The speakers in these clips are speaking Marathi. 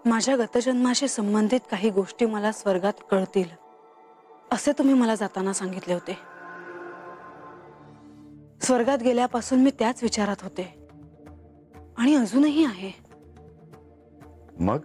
माझ्या गतजन्माशी संबंधित काही गोष्टी मला स्वर्गात कळतील असे तुम्ही मला जाताना सांगितले होते। स्वर्गात गेल्यापासून मी त्याच विचारात होते आणि अजूनही आहे। मग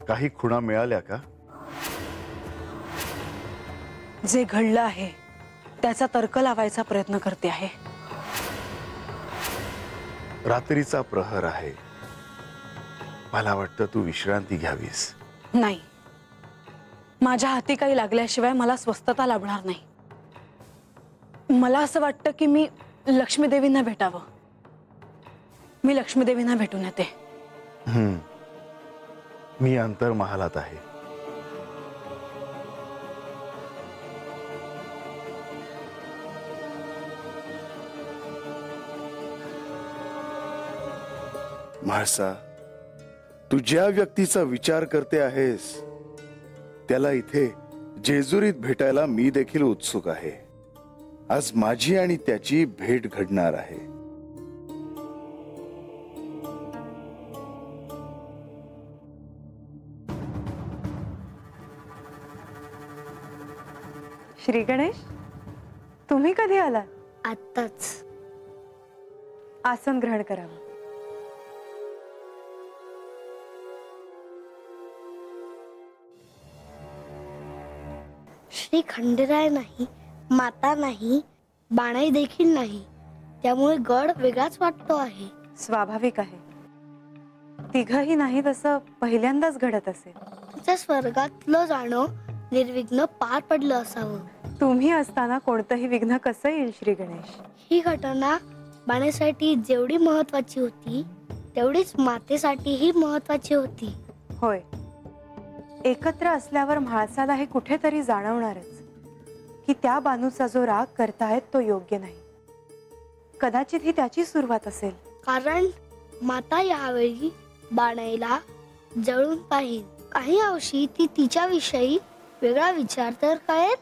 काही खुणा मिळाल्या का? जे घडलं आहे त्याचा तर्क लावायचा प्रयत्न करते आहे। रात्रीचा प्रहर आहे, मला वाटतं तू विश्रांती घ्यावीस। नाही, माझ्या हाती काही लागल्याशिवाय मला स्वस्थता लाभणार नाही। मला असं वाटतं की मी लक्ष्मी देवींना भेटावं। मी लक्ष्मी देवींना भेटून येते। मी अंतर्महालात आहे। म्हाळसा, तू ज्या व्यक्तीचा विचार करते आहेस त्याला इथे जेजुरीत भेटायला मी देखील उत्सुक आहे। आज माझी आणि त्याची भेट घडणार आहे। श्री गणेश, तुम्ही कधी आलात? आत्ताच। आसन ग्रहण करावं। श्री खंडेराय नाही, माता नाही, बाणाई देखील नाही, त्यामुळे गड वेगळाच वाटतो आहे। स्वाभाविक आहे, तिघही नाही तसं पहिल्यांदाच घडत असेल। तुझ्या स्वर्गातलं जाणं निर्विघ्न पार पडलं असावं। तुम्ही असताना कोणतंही विघ्न कसं येईल श्री गणेश? ही घटना बाणेसाठी जेवढी महत्वाची होती तेवढीच मातेसाठीही महत्वाची होती। होय, एकत्र असल्यावर म्हाळसाला हे कुठेतरी जाणवणारच की त्या बानूचा जो राग करतायत तो योग्य नाही। कदाचित ही त्याची सुरुवात असेल, कारण माता यावेळी बाणाईला जळून पाहिल। काही अंशी ती तिच्याविषयी वेगळा विचार तर कळेल।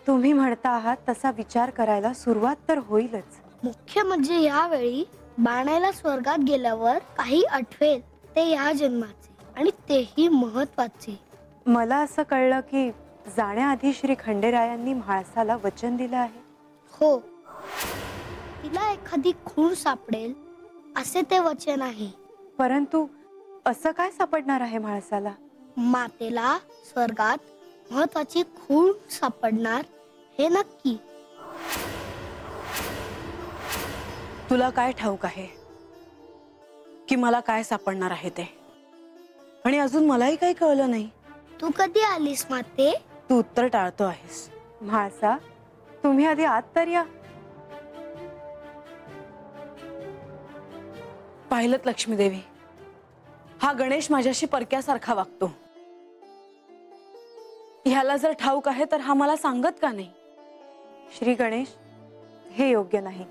तुम्ही म्हणता आहात तसा विचार करायला सुरुवात तर होईलच। मुख्य म्हणजे यावेळी बाणाईला स्वर्गात गेल्यावर काही आठवेल ते या जन्माचे, आणि तेही महत्वाचे। मला असं कळलं की जाण्याआधी श्री खंडेरायांनी म्हाळसाला वचन दिलं आहे। हो, तिला एखादी खूण सापडेल असे ते वचन आहे। परंतु असं काय सापडणार आहे म्हाळसाला? मातेला स्वर्गात महत्वाची खूण सापडणार हे नक्की। तुला काय ठाऊक आहे की मला काय सापडणार आहे ते? आणि अजून मलाही काही कळलं नाही। तू कधी आलीस माते? तू उत्तर टाळतो आहेस। म्हाळसा, तुम्ही आधी आत तर या। पाहिलत लक्ष्मी देवी, हा गणेश माझ्याशी परक्यासारखा वागतो। ह्याला जर ठाऊक आहे तर हा मला सांगत का नाही? श्री गणेश, हे योग्य नाही।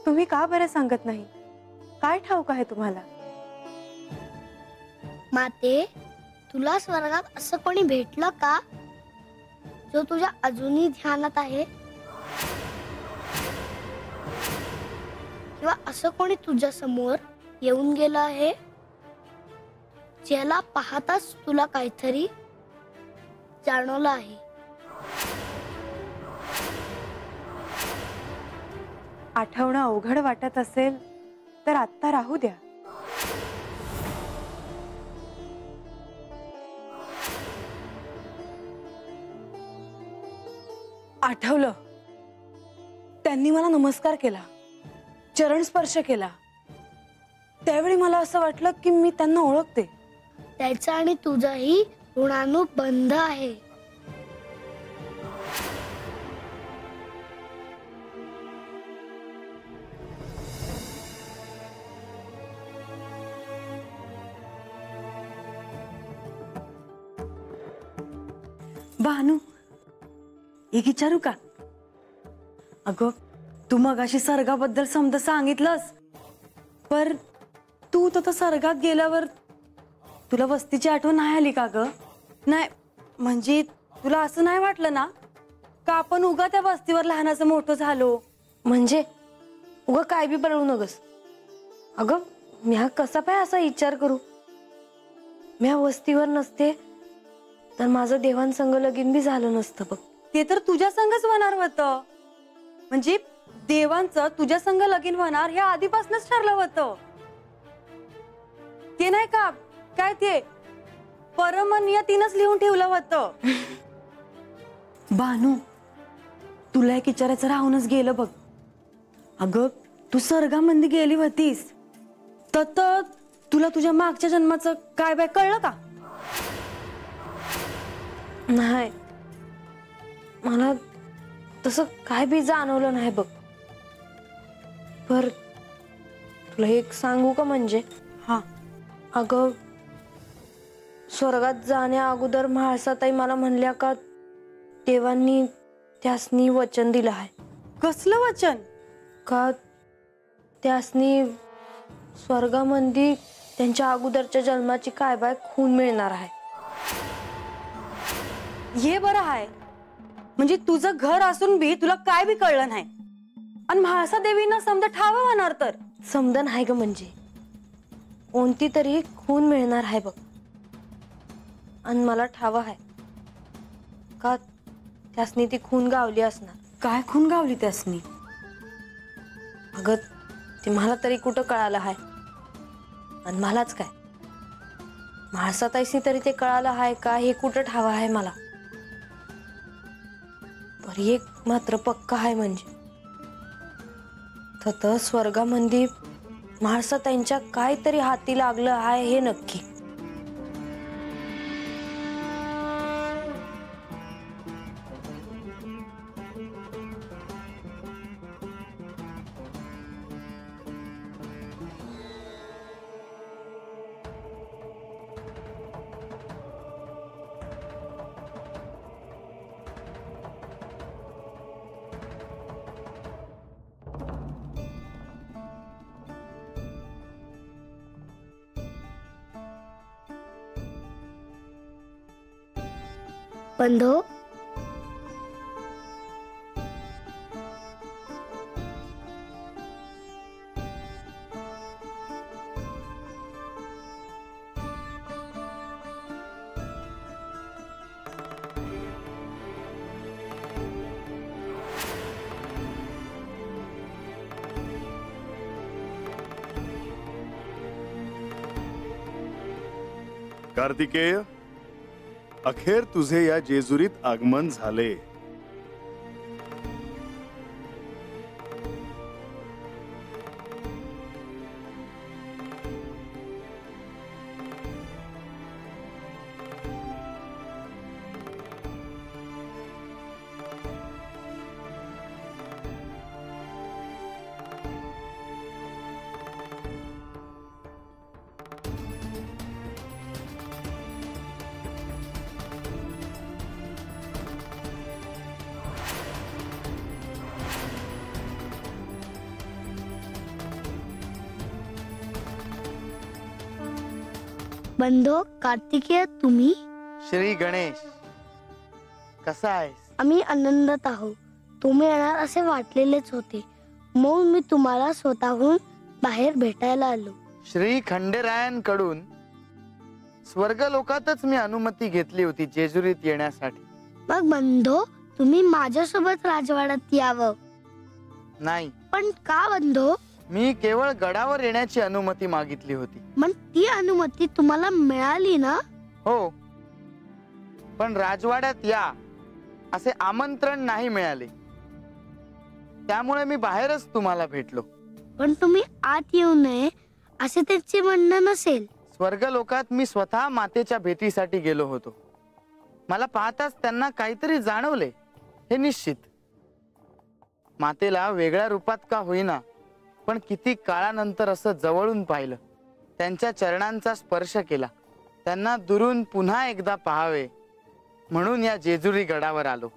तुम्ही का बरं सांगत नाही? काय ठाऊक आहे तुम्हाला? माते, तुला स्वर्गात असं कोणी भेटलं का जो तुझ्या अजूनही ध्यानात आहे? किंवा असं कोणी तुझ्या समोर येऊन गेलं आहे ज्याला पाहताच तुला काहीतरी जाणवलं आहे? आठवणं अवघड वाटत असेल तर आत्ता राहू द्या। आठवलं, त्यांनी मला नमस्कार केला, चरण स्पर्श केला। त्यावेळी मला असं वाटलं की मी त्यांना ओळखते। त्याचा आणि तुझाही ऋणानुबंध आहे। भानू, एक विचारू का? अगं, तू मगाशी सर्गाबद्दल समजा सांगितलंस, पर तू तर सर्गात गेल्यावर तुला वस्तीची आठवण नाही आली का ग? नाही म्हणजे तुला असं नाही वाटलं ना का आपण उगा त्या वस्तीवर लहानाचं मोठं झालो? म्हणजे उगा काय बी बनवू नगस। अगं, मी हा कसा पाय असा विचार करू? मी या वस्तीवर नसते तर माझं देवांसंग लगीन बी झालं नसतं बघ. ते तर तुझ्या संगच होणार होतं. म्हणजे देवांचं तुझ्या संग लगीन होणार हे आधीपासूनच ठरलं होतं. ते नाही का काय ते परमनियतीनच लिहून ठेवलं होतं. भानू, तुला एक विचारायचं राहूनच गेलं बघ. अगं तू स्वर्गामध्ये गेली होतीस तर तुला तुझ्या मागच्या जन्माचं काय बाय कळलं का? नाही, मला तसं काय बी जाणवलं नाही बघ. पर तुला एक सांगू का म्हणजे? हा. अगं स्वर्गात जाण्या अगोदर म्हाळसाताई मला म्हणल्या का देवांनी त्यासनी वचन दिलं आहे. कसलं वचन? का त्यासनी स्वर्गामध्ये त्यांच्या अगोदरच्या जन्माची काय बाय खून मिळणार आहे. हे बरं आहे. म्हणजे तुझं घर असून बी तुला काय बी कळलं नाही आणि म्हाळसा देवीनं समजा ठाव होणार तर समजन आहे ग. म्हणजे कोणती तरी खून मिळणार आहे बघ. आणि मला ठाव आहे का त्यासनी ती खून गावली असणार. काय खून गावली त्यासनी? अगं ते मला तरी कुठं कळालं आहे आणि मलाच काय म्हाळसाताईसनी तरी ते कळालं आहे का हे कुठं ठाव आहे मला. पर एक मात्र पक्का आहे म्हणजे तर स्वर्गामध्ये म्हाळसाताईंच्या काहीतरी हाती लागलं आहे हे नक्की. बंधो, कार्तिकेय, अखेर तुझे या जेजुरीत आगमन झाले. बंधो, कार्तिकेय तुम्ही? श्री गणेश, कसा आहेस? आम्ही आनंदात आहोत. तुम्ही येणार असे वाटलेलेच होते, म्हणून मी तुम्हाला स्वतःहून बाहेर भेटायला आलो. श्री खंडेरायांकडून स्वर्गलोकातच मी अनुमती घेतली होती जेजुरीत येण्यासाठी. मग बंधो, तुम्ही माझ्यासोबत राजवाड्यात यावं. नाही, पण का बंधो? मी केवळ गडावर येण्याची अनुमती मागितली होती. मग ती अनुमती तुम्हाला मिळाली ना? हो, पण राजवाड्यात या असे आमंत्रण नाही मिळाले. त्यामुळे मी बाहेरच तुम्हाला भेटलो. पण तुम्ही आत येऊ नये असे त्यांचे म्हणणं नसेल? स्वर्गलोकात मी स्वतः मातेच्या भेटीसाठी गेलो होतो. मला पाहताच त्यांना काहीतरी जाणवले हे निश्चित. मातेला वेगळ्या रूपात का होईना, पण किती काळानंतर असं जवळून पाहिलं, त्यांच्या चरणांचा स्पर्श केला. त्यांना दुरून पुन्हा एकदा पाहावे म्हणून या जेजुरी गडावर आलो.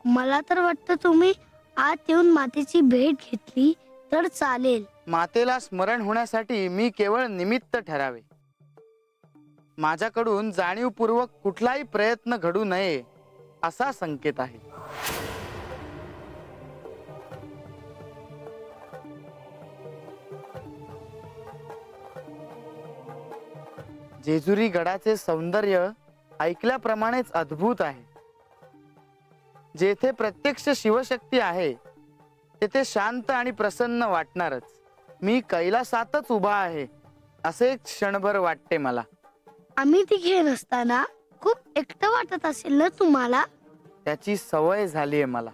मला तर वाटतं तुम्ही आत येऊन मातेची भेट घेतली तर चालेल. मातेला स्मरण होण्यासाठी मी केवळ निमित्त ठरावे. माझ्याकडून जाणीवपूर्वक कुठलाही प्रयत्न घडू नये असा संकेत आहे. जेजुरी गडाचे सौंदर्य ऐकल्याप्रमाणेच अद्भुत आहे. जेथे प्रत्यक्ष शिवशक्ती आहे तेथे शांत आणि प्रसन्न वाटणारच. मी कैलासातच उभा आहे असे क्षणभर वाटते मला. आम्ही तिघे नसताना खूप एकटं वाटत असेल ना तुम्हाला? त्याची सवय झालीये मला.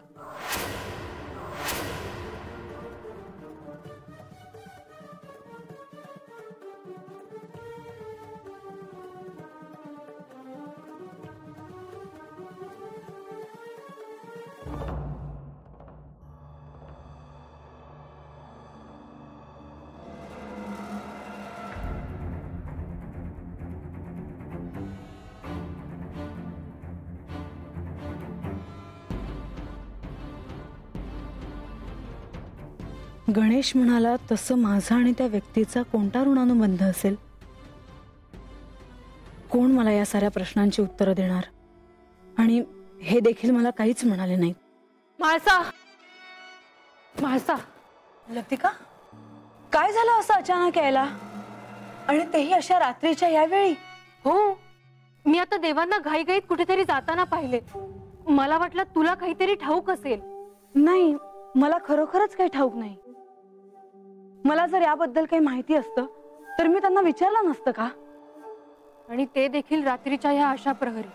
गणेश म्हणाला तसं माझा आणि त्या व्यक्तीचा कोणता ऋणानुबंध असेल? कोण मला या साऱ्या प्रश्नांची उत्तरं देणार? आणि हे देखील मला काहीच म्हणाले नाहीत. म्हाळसा, म्हाळसा. लतिका, काय झालं असं अचानक यायला, आणि तेही अशा रात्रीच्या यावेळी? हो, मी आता देवांना घाईघाईत कुठेतरी जाताना पाहिले. मला वाटलं तुला काहीतरी ठाऊक असेल. नाही, मला खरोखरच काही ठाऊक नाही. मला जर याबद्दल काही माहिती असतं तर मी त्यांना विचारलं नसतं का? आणि ते देखील रात्रीच्या या अशा प्रहरी.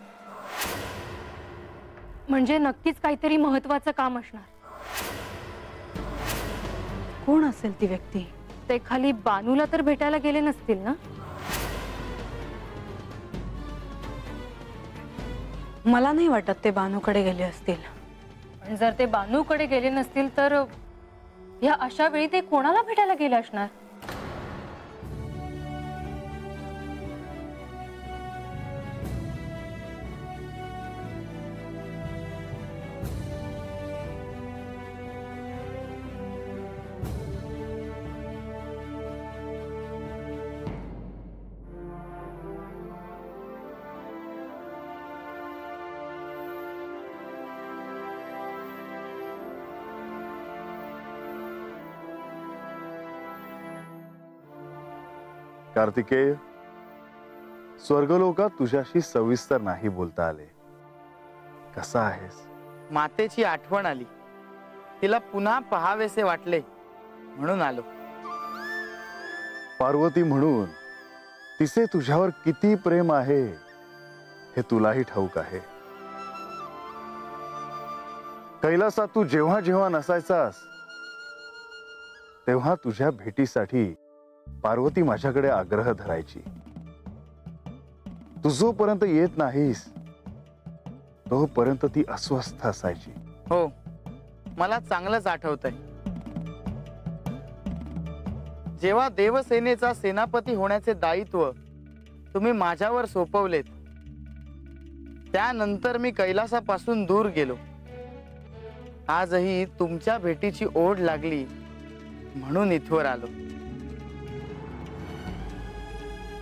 म्हणजे नक्कीच काहीतरी महत्वाचं काम असणार. कोण असेल ती व्यक्ती? ते खाली बानूला तर भेटायला गेले नसतील ना? मला नाही वाटत ते बानूकडे गेले असतील. पण जर ते बानूकडे गेले नसतील तर या अशा वेळी ते कोणाला भेटायला गेले असणार? कार्तिकेय, स्वर्गलोकात तुझ्याशी सविस्तर नाही बोलता आले. कसा आहेस? मातेची आठवण आली. तिला पुन्हा पहावेसे वाटले म्हणून आलो. पार्वती म्हणून तिचे तुझ्यावर किती प्रेम आहे हे तुलाही ठाऊक आहे. कैलासात तू जेव्हा जेव्हा नसायचास तेव्हा तुझ्या भेटीसाठी पार्वती माझ्याकडे आग्रह धरायची. तू जोपर्यंत येत नाहीस तोपर्यंत ती अस्वस्थ असायची. हो, मला चांगलंच आठवतंय. जेव्हा देवसेनेचा सेनापती होण्याचे दायित्व तुम्ही माझ्यावर सोपवलेत त्यानंतर मी कैलासापासून दूर गेलो. आजही तुमच्या भेटीची ओढ लागली म्हणून इथवर आलो.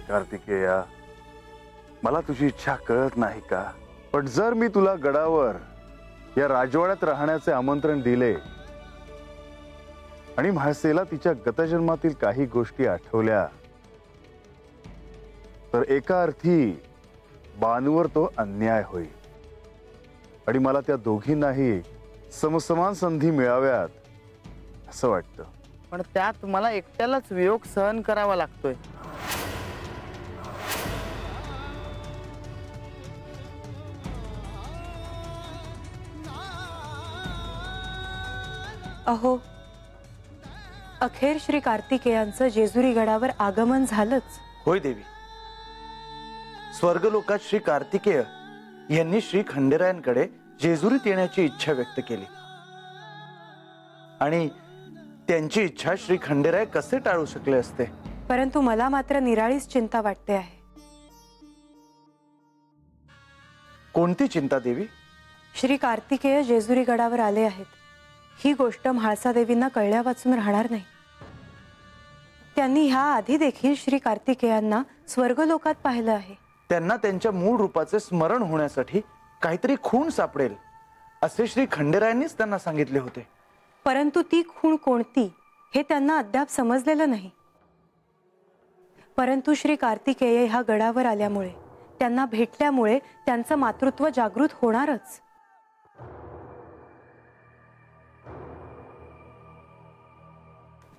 कार्तिकेया, मला तुझी इच्छा कळत नाही का? पण जर मी तुला गडावर या राजवाड्यात राहण्याचे आमंत्रण दिले आणि म्हाळसेला तिच्या गतजन्मातील काही गोष्टी आठवल्या तर एका अर्थी बानूवर तो अन्याय होईल आणि मला त्या दोघींनाही समसमान संधी मिळाव्यात असं वाटतं. पण त्यात मला एकट्यालाच वियोग सहन करावा लागतोय. अहो, अखेर श्री कार्तिकेयांचं जेजुरी गडावर आगमन झालंच. होय देवी. स्वर्गलोकात श्री कार्तिकेय यांनी श्री खंडेरायांकडे जेजुरीत येण्याची इच्छा व्यक्त केली आणि त्यांची इच्छा श्री खंडेराय कसे टाळू शकले असते? परंतु मला मात्र निराळीच चिंता वाटते आहे. कोणती चिंता देवी? श्री कार्तिकेय जेजुरी गडावर आले आहेत ही गोष्ट म्हाळसा देवींना कळल्या वाचून राहणार नाही. त्यांनी ह्या आधी देखील श्री कार्तिकेयांना स्वर्गलोकात पाहिलं आहे. त्यांना त्यांच्या मूळ रूपाचे स्मरण होण्यासाठी काहीतरी खूण सापडेल असे श्री खंडेरायांनीच त्यांना सांगितले होते. परंतु ती खूण कोणती हे त्यांना अद्याप समजलेलं नाही. परंतु श्री कार्तिकेय ह्या गडावर आल्यामुळे, त्यांना भेटल्यामुळे त्यांचं मातृत्व जागृत होणारच.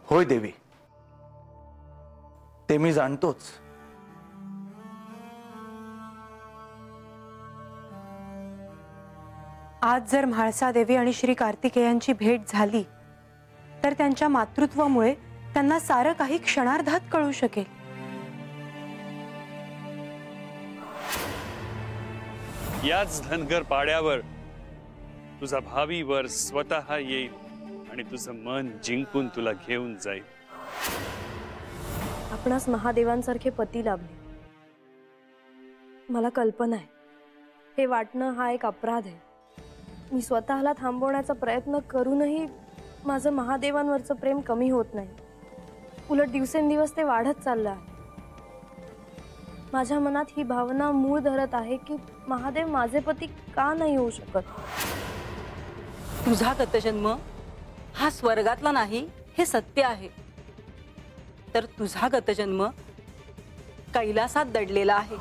होय देवी, ते मी जाणतोच. आज जर म्हाळसा देवी आणि श्री कार्तिकेयांची भेट झाली तर त्यांच्या मातृत्वामुळे त्यांना सारं काही क्षणार्धात कळू शकेल. याच धनगर पाड्यावर तुझा भावी वर स्वतः येईल आणि तुझं मन जिंकून तुला घेऊन जाईल. आपणास महादेवांसारखे पती लाभले. मला कल्पना आहे हे वाटणं हा एक अपराध आहे. मी स्वतःला थांबवण्याचा प्रयत्न करूनही माझं महादेवांवरचं प्रेम कमी होत नाही. उलट दिवसेंदिवस ते वाढत चाललं आहे. माझ्या मनात ही भावना मूळ धरत आहे की महादेव माझे पती का नाही होऊ शकत. तुझा गतजन्म हा स्वर्गातला नाही हे सत्य आहे, तर तुझा गतजन्म कैलासात दडलेला आहे.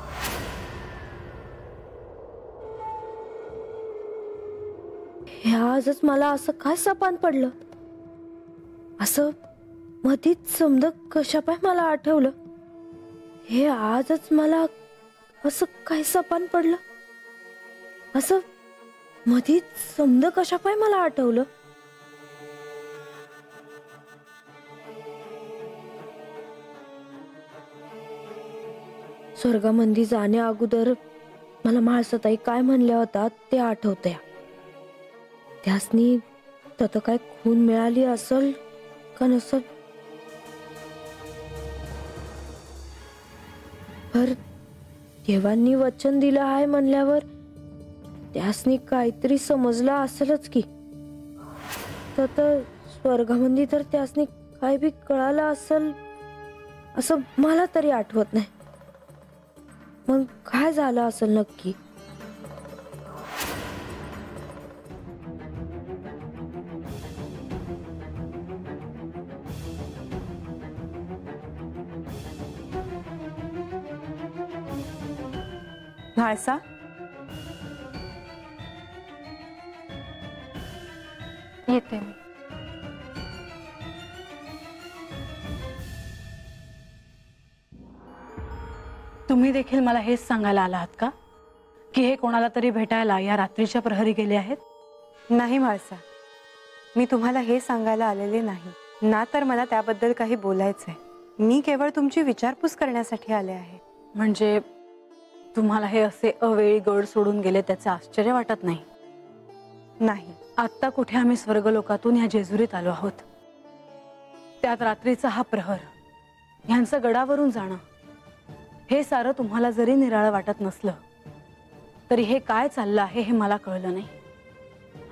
हे आजच मला असं काय सपान पडलं. असं मधीच समज कशापाय मला आठवलं. हे आजच मला असं काय सपान पडलं. असं मधीच समज कशापाय मला आठवलं. स्वर्गामंदी जाण्या अगोदर मला म्हाळसाताई काय म्हणल्या होत्या ते आठवतंय. त्यासनी तत काय खून मिळाली असल का नसल. पर देवांनी वचन दिलं आहे म्हणल्यावर त्यासनी काहीतरी समजलं असेलच की. तत स्वर्गामंदी तर त्यासनी काय बी कळालं असल असं मला तरी आठवत नाही. मग काय झालं असेल नक्की. म्हाळसा, येते मी. तुम्ही देखील मला हेच सांगायला आला आहात का की हे कोणाला तरी भेटायला या रात्रीच्या प्रहरी गेले आहेत? नाही म्हाळसा, मी तुम्हाला हे सांगायला आलेले नाही ना, तर मला त्याबद्दल काही बोलायचंय. मी केवळ तुमची विचारपूस करण्यासाठी आले आहे. म्हणजे तुम्हाला हे असे अवेळी गड सोडून गेले त्याचे आश्चर्य वाटत नाही? नाही. आत्ता कुठे आम्ही स्वर्गलोकातून या जेजुरीत आलो आहोत. त्यात रात्रीचा हा प्रहर, ह्यांचं गडावरून जाणं, हे सारं तुम्हाला जरी निराळं वाटत नसलं तरी हे काय चाललं आहे हे मला कळलं नाही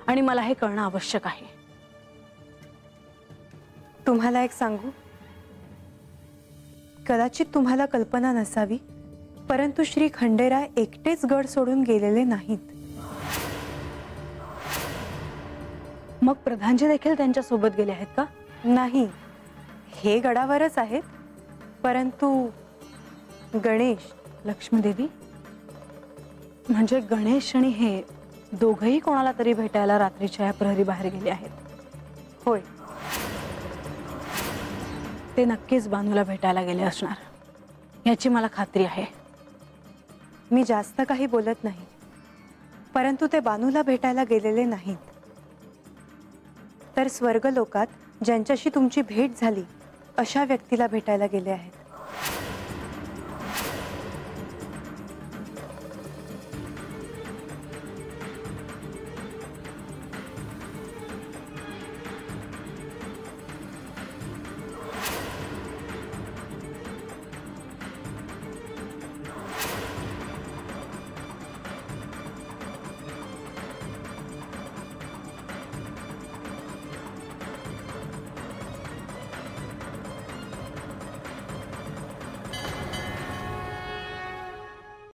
आणि मला हे कळणं आवश्यक आहे. तुम्हाला एक सांगू, कदाचित तुम्हाला कल्पना नसावी, परंतु श्री खंडेराय एकटेच गड सोडून गेलेले नाहीत. मग प्रधानजी देखील त्यांच्या सोबत गेले आहेत का? नाही, हे गडावरच आहेत. परंतु गणेश, लक्ष्मीदेवी, म्हणजे गणेश आणि हे दोघंही कोणाला तरी भेटायला रात्रीच्या या प्रहरी बाहेर गेले आहेत. होय, ते नक्कीच बानूला भेटायला गेले असणार याची मला खात्री आहे. मी जास्त काही बोलत नाही, परंतु ते बानूला भेटायला गेलेले नाहीत, तर स्वर्गलोकात ज्यांच्याशी तुमची भेट झाली अशा व्यक्तीला भेटायला गेले आहेत.